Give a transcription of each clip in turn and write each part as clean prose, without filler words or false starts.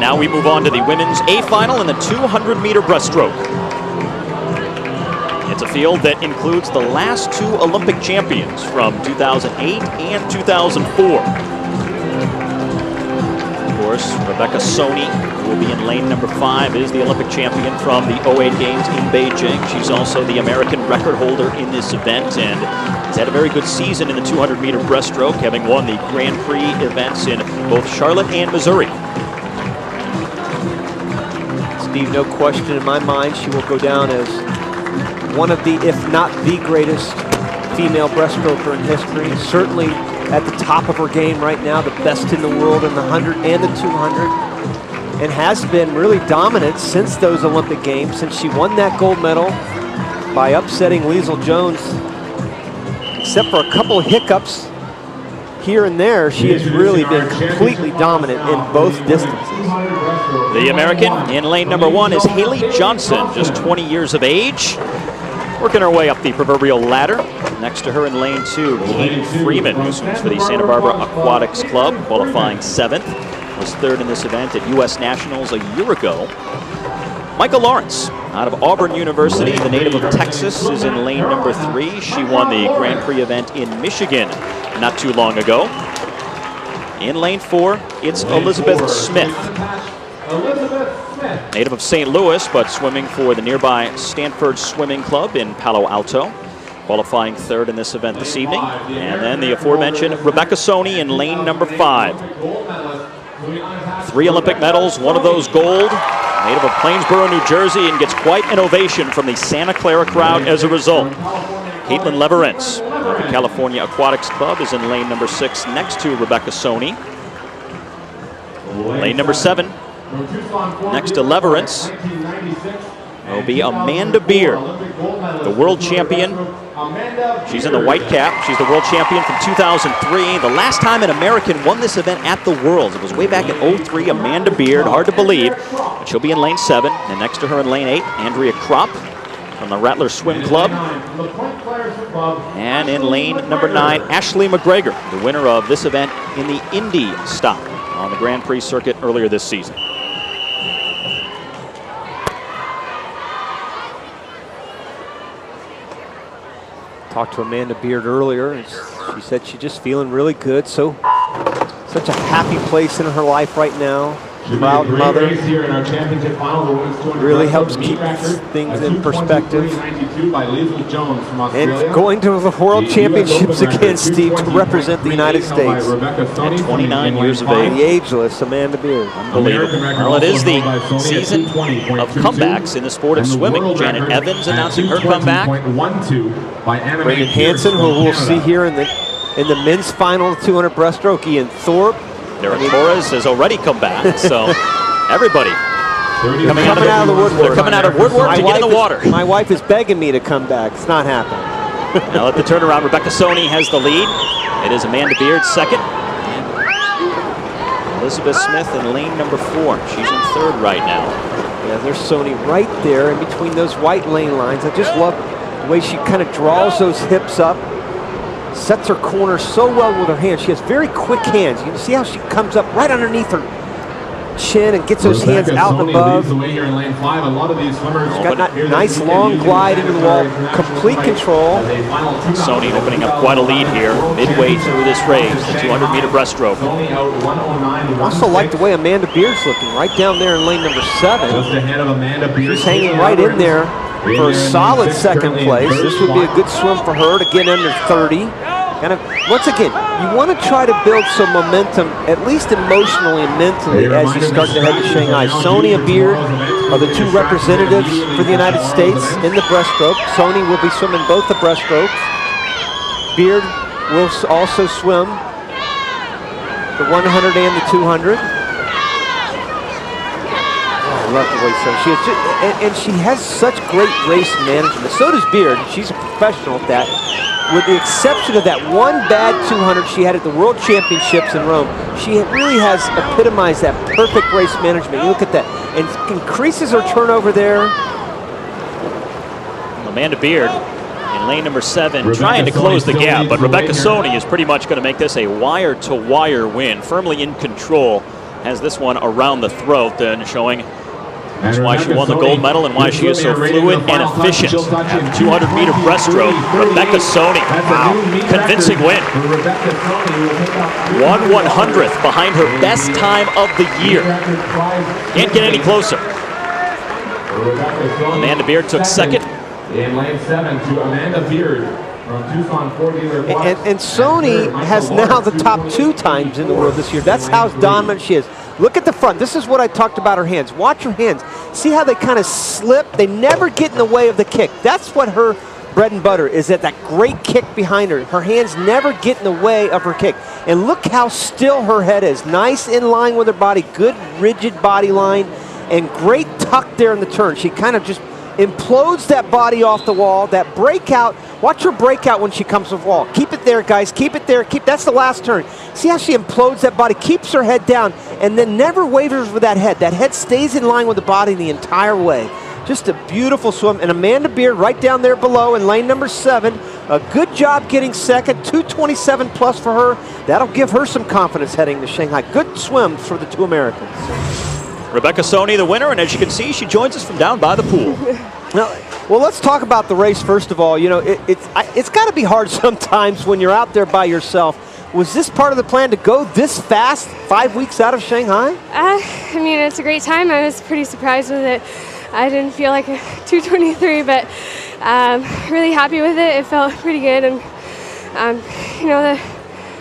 now we move on to the women's A final in the 200-meter breaststroke. It's a field that includes the last two Olympic champions from 2008 and 2004. Of course, Rebecca Soni, who will be in lane number 5, is the Olympic champion from the 08 Games in Beijing. She's also the American record holder in this event and has had a very good season in the 200-meter breaststroke, having won the Grand Prix events in both Charlotte and Missouri. Steve, no question in my mind, she will go down as one of the, if not the greatest female breaststroker in history. Certainly at the top of her game right now, the best in the world in the 100 and the 200, and has been really dominant since those Olympic Games, since she won that gold medal by upsetting Liesl Jones. Except for a couple of hiccups here and there, she has really been completely dominant in both distances. The American in lane number 1 is Haley Johnson, just 20 years of age, working her way up the proverbial ladder. Next to her in lane 2, Katie Freeman, who swims for the Santa Barbara Aquatics Club, qualifying 7th. Was 3rd in this event at U.S. Nationals a year ago. Micah Lawrence, out of Auburn University, the native of Texas, is in lane number 3. She won the Grand Prix event in Michigan not too long ago. In lane 4, it's Elizabeth Smith. Native of St. Louis, but swimming for the nearby Stanford Swimming Club in Palo Alto. Qualifying 3rd in this event this evening. And then the aforementioned Rebecca Soni in lane number 5. 3 Olympic medals, one of those gold. Native of Plainsboro, New Jersey, and gets quite an ovation from the Santa Clara crowd as a result. Caitlin Leverance of the California Aquatics Club is in lane number 6 next to Rebecca Soni. Lane number 7 next to Leverance will be Amanda Beard, the world champion. She's in the white cap. She's the world champion from 2003. The last time an American won this event at the Worlds, it was way back in '03. Amanda Beard, hard to believe, but she'll be in lane 7. And next to her in lane 8, Andrea Kropp from the Rattler Swim Club. And in lane number 9, Ashley McGregor, the winner of this event in the Indy stop on the Grand Prix circuit earlier this season. Talked to Amanda Beard earlier, and she said she's just feeling really good. So, such a happy place in her life right now. Proud mother. Really helps keep things in perspective. And going to the World Championships again, Steve, to represent the United States. At 29 years of age. The ageless Amanda Beard. Unbelievable. Well, it is the season of comebacks in the sport of swimming. Janet Evans announcing her comeback. Brandon Hansen, who we'll see here in the men's final of 200 breaststroke. Ian Thorpe. Derek Torres has already come back, so everybody coming out of the woodwork. They're coming out of woodwork to get in the water. My wife is begging me to come back. It's not happening. Now at the turnaround, Rebecca Soni has the lead. It is Amanda Beard 2nd. Elizabeth Smith in lane number 4. She's in 3rd right now. Yeah, there's Soni right there in between those white lane lines. I just love the way she kind of draws those hips up. Sets her corner so well with her hands. She has very quick hands. You can see how she comes up right underneath her chin and gets those hands out and above. She's got that nice long glide into the wall. Complete control. Soni opening up quite a lead here midway through this race, the 200-meter breaststroke. I also like the way Amanda Beard's looking right down there in lane number 7. She's hanging right in there for a solid 2nd place. This would be a good swim for her to get under 30. Kind of, once again, you want to try to build some momentum, at least emotionally and mentally, as you start to head to Shanghai. Soni and Beard are the 2 representatives for the United States in the breaststroke. Soni will be swimming both the breaststrokes. Beard will also swim the 100 and the 200. I love the way she is. And she has such great race management. So does Beard. She's a professional at that. With the exception of that one bad 200 she had at the World Championships in Rome, she really has epitomized that perfect race management. You look at that, and increases her turnover there. Amanda Beard in lane number 7, trying to close the gap, but Rebecca Soni is pretty much going to make this a wire-to-wire win, firmly in control has this one around the throat and showing that's why she won the gold medal and why she is so fluid and efficient at the 200-meter breaststroke. Rebecca Soni, wow, convincing win. 1/100th behind her best time of the year. Can't get any closer. Amanda Beard took second. In lane 7 to Amanda Beard from Tucson four-dealer. And Soni has now the top 2 times in the world this year. That's how dominant she is. Look at the front. This is what I talked about her hands. Watch her hands. See how they kind of slip? They never get in the way of the kick. That's what her bread and butter is, that great kick behind her. Her hands never get in the way of her kick. And look how still her head is. Nice in line with her body. Good rigid body line. And great tuck there in the turn. She kind of just implodes that body off the wall. That breakout, watch her breakout when she comes to the wall. Keep it there, guys, keep it there. That's the last turn. See how she implodes that body, keeps her head down, and then never wavers with that head. That head stays in line with the body the entire way. Just a beautiful swim. And Amanda Beard right down there below in lane number 7. A good job getting second, 227 plus for her. That'll give her some confidence heading to Shanghai. Good swim for the 2 Americans. Rebecca Soni, the winner, and as you can see, she joins us from down by the pool. Well, let's talk about the race first of all. You know, it's got to be hard sometimes when you're out there by yourself. Was this part of the plan to go this fast 5 weeks out of Shanghai? I mean, it's a great time. I was pretty surprised with it. I didn't feel like a 2:23, but really happy with it. It felt pretty good, and you know, the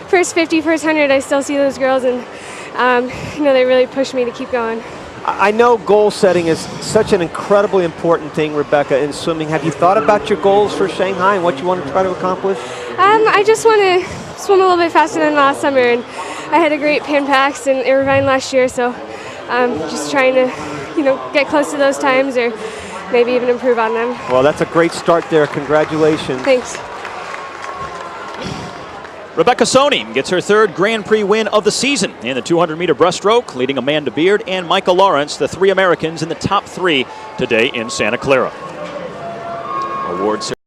first 50, first 100, I still see those girls, and you know, they really pushed me to keep going. I know goal setting is such an incredibly important thing, Rebecca, in swimming. Have you thought about your goals for Shanghai and what you want to try to accomplish? I just want to swim a little bit faster than last summer, and I had a great Pan Pacs in Irvine last year, so I'm just trying to, you know, get close to those times or maybe even improve on them. Well, that's a great start there. Congratulations. Thanks. Rebecca Soni gets her 3rd Grand Prix win of the season in the 200-meter breaststroke, leading Amanda Beard and Micah Lawrence, the 3 Americans in the top 3 today in Santa Clara. Awards